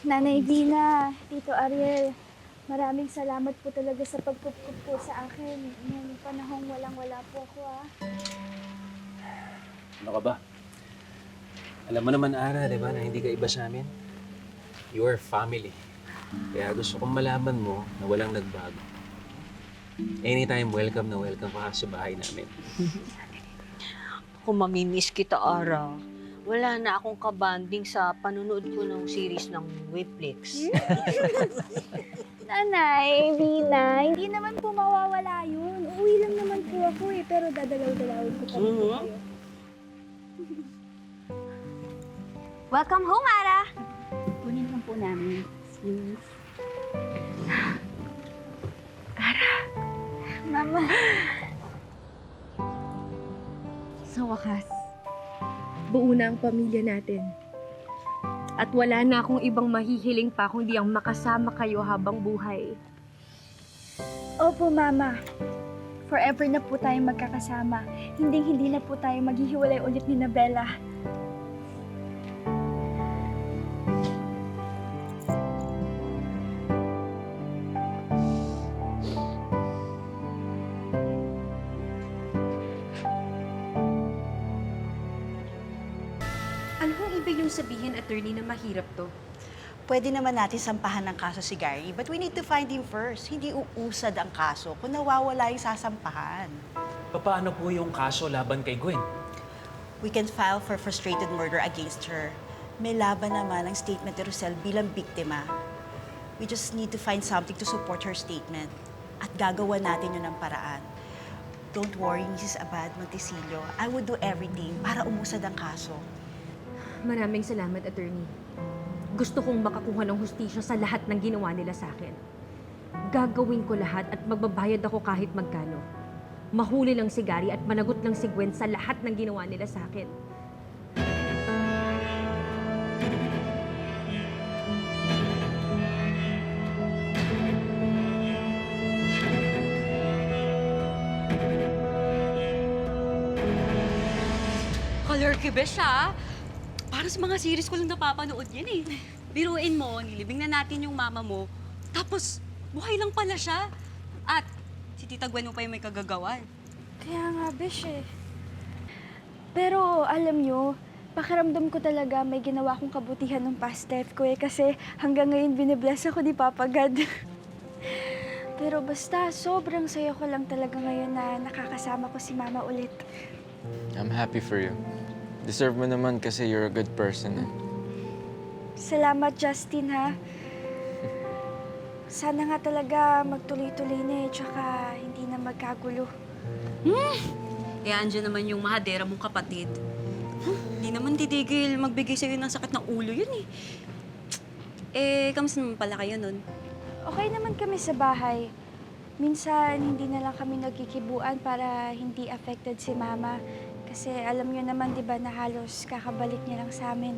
Nanay Vina, Tito Ariel, maraming salamat po talaga sa pagkukup po sa akin. Nung panahong walang-wala po ako, Ano ka ba? Alam mo naman, Ara, di ba, na hindi ka iba sa amin? You are family. Kaya gusto kong malaman mo na walang nagbago. Anytime, welcome na welcome ka sa bahay namin. Kung mamimiss kita, Ara, wala na akong kabanding sa panunood ko ng series ng Webflix. Nanay Vina, hindi naman po mawawala yun. Uuwi lang naman po ako pero dadalaw-dalawin ko pa rin po kayo. Welcome home, Ara! Kunin lang po namin. Please. Ara! Mama! Sa wakas, buo na ang pamilya natin. At wala na akong ibang mahihiling pa kundi ang makasama kayo habang buhay. Opo, Mama. Forever na po tayo magkakasama. Hindi na po tayo maghihiwalay ulit ni Bella. Ano kung ibig yung sabihin, attorney, na mahirap to? Pwede naman natin sampahan ng kaso si Gary, but we need to find him first. Hindi uusad ang kaso kung nawawala yung sasampahan. Paano po yung kaso laban kay Gwen? We can file for frustrated murder against her. May laban naman ang statement ni Rosel bilang biktima. We just need to find something to support her statement. At gagawa natin yun ng paraan. Don't worry, Mrs. Abad Montesillo. I would do everything para umusad ang kaso. Maraming salamat, attorney. Gusto kong makakuha ng hustisya sa lahat ng ginawa nila sa akin. Gagawin ko lahat at magbabayad ako kahit magkano. Mahuli lang si Gary at managot lang si Gwen sa lahat ng ginawa nila sa akin. Color kibe siya. Para sa mga series ko lang napapanood yan eh. Biruin mo, nilibing na natin yung mama mo, tapos buhay lang pala siya. At si Tita Gwen mo pa yung may kagagawan. Kaya nga, Besh eh. Pero alam nyo, pakiramdam ko talaga may ginawa akong kabutihan ng past life ko kasi hanggang ngayon binibless ako ni Papa God. Pero basta, sobrang saya ko lang talaga ngayon na nakakasama ko si Mama ulit. I'm happy for you. Deserve mo naman kasi you're a good person eh. Salamat, Justin, ha? Sana nga talaga magtuloy-tuloy na tsaka hindi na magkagulo. Kaya andyan naman yung mahadera mong kapatid. Hindi naman titigil magbigay sa'yo ng sakit ng ulo yun eh. Kamusta naman pala kayo nun? Okay naman kami sa bahay. Minsan, hindi na lang kami nagkikibuan para hindi affected si Mama. Kasi alam niyo naman, di ba, na halos kakabalik niya lang sa amin.